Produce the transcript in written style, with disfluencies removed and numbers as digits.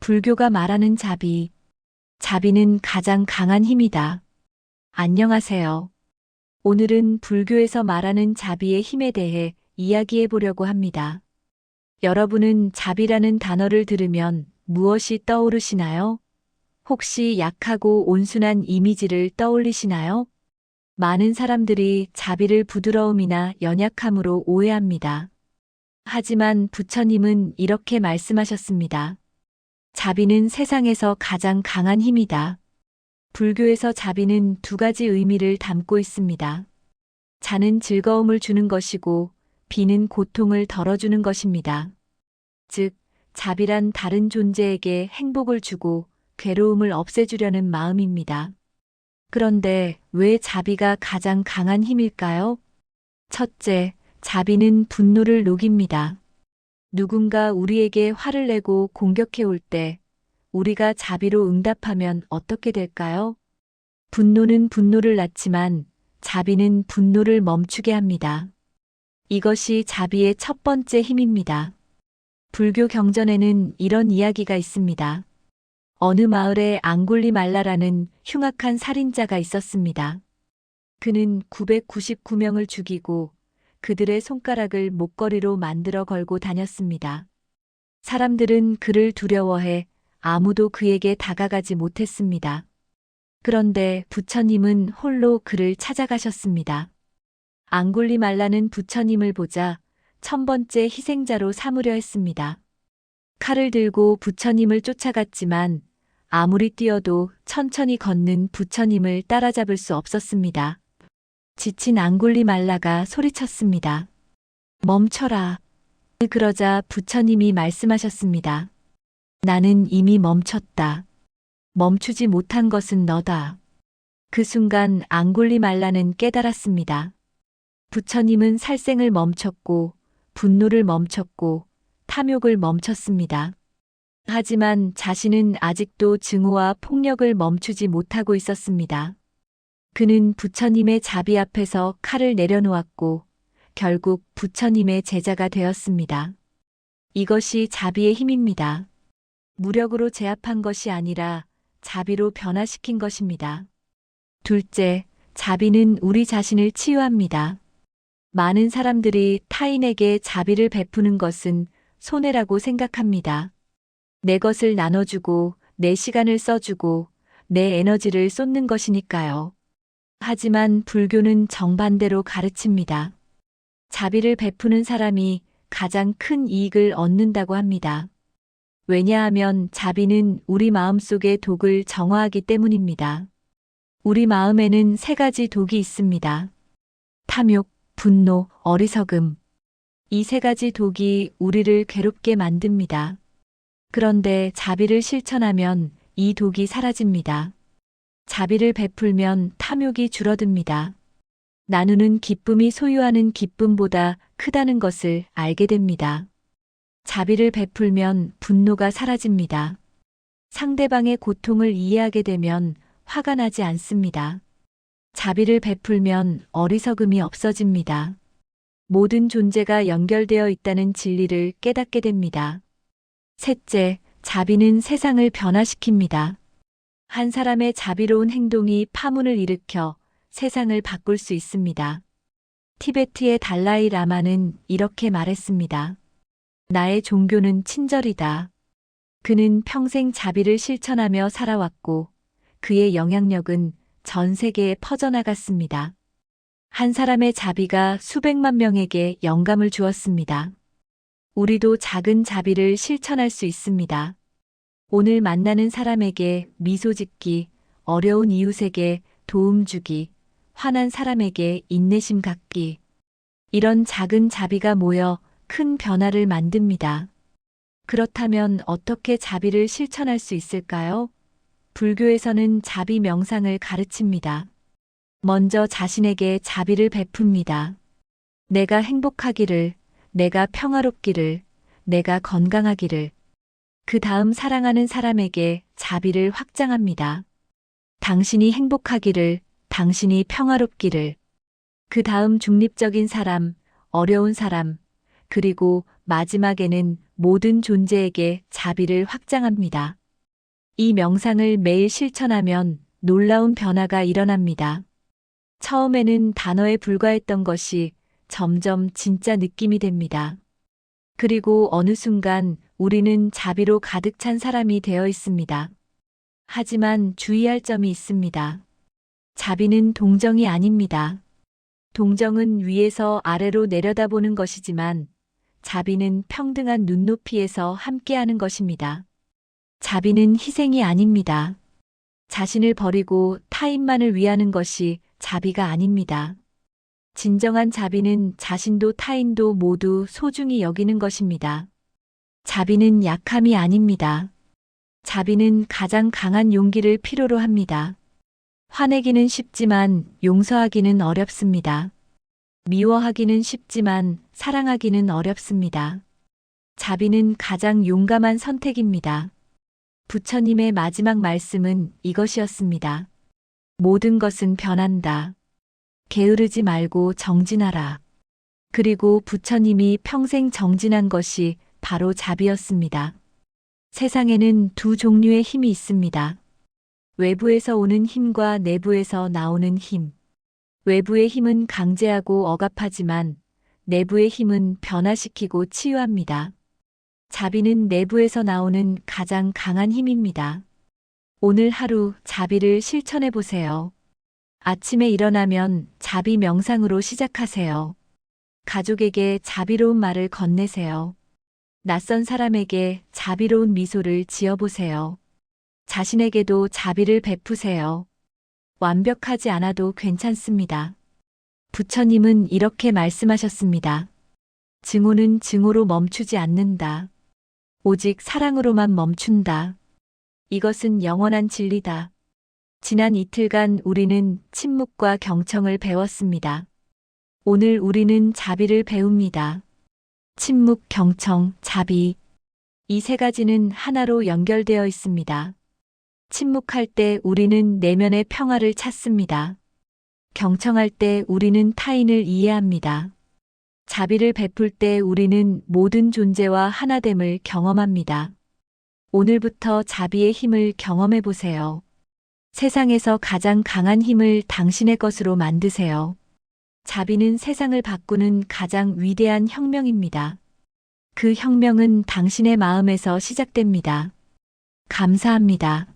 불교가 말하는 자비. 자비는 가장 강한 힘이다. 안녕하세요. 오늘은 불교에서 말하는 자비의 힘에 대해 이야기해 보려고 합니다. 여러분은 자비라는 단어를 들으면 무엇이 떠오르시나요? 혹시 약하고 온순한 이미지를 떠올리시나요? 많은 사람들이 자비를 부드러움이나 연약함으로 오해합니다. 하지만 부처님은 이렇게 말씀하셨습니다. 자비는 세상에서 가장 강한 힘이다. 불교에서 자비는 두 가지 의미를 담고 있습니다. 자는 즐거움을 주는 것이고 비는 고통을 덜어주는 것입니다. 즉, 자비란 다른 존재에게 행복을 주고 괴로움을 없애주려는 마음입니다. 그런데 왜 자비가 가장 강한 힘일까요? 첫째, 자비는 분노를 녹입니다. 누군가 우리에게 화를 내고 공격해 올 때 우리가 자비로 응답하면 어떻게 될까요? 분노는 분노를 낳지만 자비는 분노를 멈추게 합니다. 이것이 자비의 첫 번째 힘입니다. 불교 경전에는 이런 이야기가 있습니다. 어느 마을에 앙굴리말라라는 흉악한 살인자가 있었습니다. 그는 999명을 죽이고 그들의 손가락을 목걸이로 만들어 걸고 다녔습니다. 사람들은 그를 두려워해 아무도 그에게 다가가지 못했습니다. 그런데 부처님은 홀로 그를 찾아가셨습니다. 앙굴리말라는 부처님을 보자 1000번째 희생자로 삼으려 했습니다. 칼을 들고 부처님을 쫓아갔지만 아무리 뛰어도 천천히 걷는 부처님을 따라잡을 수 없었습니다. 지친 앙굴리말라가 소리쳤습니다. 멈춰라. 그러자 부처님이 말씀하셨습니다. 나는 이미 멈췄다. 멈추지 못한 것은 너다. 그 순간 앙굴리말라는 깨달았습니다. 부처님은 살생을 멈췄고 분노를 멈췄고 탐욕을 멈췄습니다. 하지만 자신은 아직도 증오와 폭력을 멈추지 못하고 있었습니다. 그는 부처님의 자비 앞에서 칼을 내려놓았고 결국 부처님의 제자가 되었습니다. 이것이 자비의 힘입니다. 무력으로 제압한 것이 아니라 자비로 변화시킨 것입니다. 둘째, 자비는 우리 자신을 치유합니다. 많은 사람들이 타인에게 자비를 베푸는 것은 손해라고 생각합니다. 내 것을 나눠주고 내 시간을 써주고 내 에너지를 쏟는 것이니까요. 하지만 불교는 정반대로 가르칩니다. 자비를 베푸는 사람이 가장 큰 이익을 얻는다고 합니다. 왜냐하면 자비는 우리 마음속의 독을 정화하기 때문입니다. 우리 마음에는 세 가지 독이 있습니다. 탐욕, 분노, 어리석음. 이 세 가지 독이 우리를 괴롭게 만듭니다. 그런데 자비를 실천하면 이 독이 사라집니다. 자비를 베풀면 탐욕이 줄어듭니다. 나누는 기쁨이 소유하는 기쁨보다 크다는 것을 알게 됩니다. 자비를 베풀면 분노가 사라집니다. 상대방의 고통을 이해하게 되면 화가 나지 않습니다. 자비를 베풀면 어리석음이 없어집니다. 모든 존재가 연결되어 있다는 진리를 깨닫게 됩니다. 셋째, 자비는 세상을 변화시킵니다. 한 사람의 자비로운 행동이 파문을 일으켜 세상을 바꿀 수 있습니다. 티베트의 달라이 라마는 이렇게 말했습니다. 나의 종교는 친절이다. 그는 평생 자비를 실천하며 살아왔고 그의 영향력은 전 세계에 퍼져나갔습니다. 한 사람의 자비가 수백만 명에게 영감을 주었습니다. 우리도 작은 자비를 실천할 수 있습니다. 오늘 만나는 사람에게 미소 짓기, 어려운 이웃에게 도움 주기, 화난 사람에게 인내심 갖기. 이런 작은 자비가 모여 큰 변화를 만듭니다. 그렇다면 어떻게 자비를 실천할 수 있을까요? 불교에서는 자비 명상을 가르칩니다. 먼저 자신에게 자비를 베풉니다. 내가 행복하기를, 내가 평화롭기를, 내가 건강하기를. 그 다음 사랑하는 사람에게 자비를 확장합니다. 당신이 행복하기를, 당신이 평화롭기를. 그 다음 중립적인 사람, 어려운 사람, 그리고 마지막에는 모든 존재에게 자비를 확장합니다. 이 명상을 매일 실천하면 놀라운 변화가 일어납니다. 처음에는 단어에 불과했던 것이 점점 진짜 느낌이 됩니다. 그리고 어느 순간 우리는 자비로 가득 찬 사람이 되어 있습니다. 하지만 주의할 점이 있습니다. 자비는 동정이 아닙니다. 동정은 위에서 아래로 내려다보는 것이지만 자비는 평등한 눈높이에서 함께하는 것입니다. 자비는 희생이 아닙니다. 자신을 버리고 타인만을 위하는 것이 자비가 아닙니다. 진정한 자비는 자신도 타인도 모두 소중히 여기는 것입니다. 자비는 약함이 아닙니다. 자비는 가장 강한 용기를 필요로 합니다. 화내기는 쉽지만 용서하기는 어렵습니다. 미워하기는 쉽지만 사랑하기는 어렵습니다. 자비는 가장 용감한 선택입니다. 부처님의 마지막 말씀은 이것이었습니다. 모든 것은 변한다. 게으르지 말고 정진하라. 그리고 부처님이 평생 정진한 것이 바로 자비였습니다. 세상에는 두 종류의 힘이 있습니다. 외부에서 오는 힘과 내부에서 나오는 힘. 외부의 힘은 강제하고 억압하지만 내부의 힘은 변화시키고 치유합니다. 자비는 내부에서 나오는 가장 강한 힘입니다. 오늘 하루 자비를 실천해 보세요. 아침에 일어나면 자비 명상으로 시작하세요. 가족에게 자비로운 말을 건네세요. 낯선 사람에게 자비로운 미소를 지어보세요. 자신에게도 자비를 베푸세요. 완벽하지 않아도 괜찮습니다. 부처님은 이렇게 말씀하셨습니다. 증오는 증오로 멈추지 않는다. 오직 사랑으로만 멈춘다. 이것은 영원한 진리다. 지난 이틀간 우리는 침묵과 경청을 배웠습니다. 오늘 우리는 자비를 배웁니다. 침묵, 경청, 자비. 이 세 가지는 하나로 연결되어 있습니다. 침묵할 때 우리는 내면의 평화를 찾습니다. 경청할 때 우리는 타인을 이해합니다. 자비를 베풀 때 우리는 모든 존재와 하나됨을 경험합니다. 오늘부터 자비의 힘을 경험해 보세요. 세상에서 가장 강한 힘을 당신의 것으로 만드세요. 자비는 세상을 바꾸는 가장 위대한 혁명입니다. 그 혁명은 당신의 마음에서 시작됩니다. 감사합니다.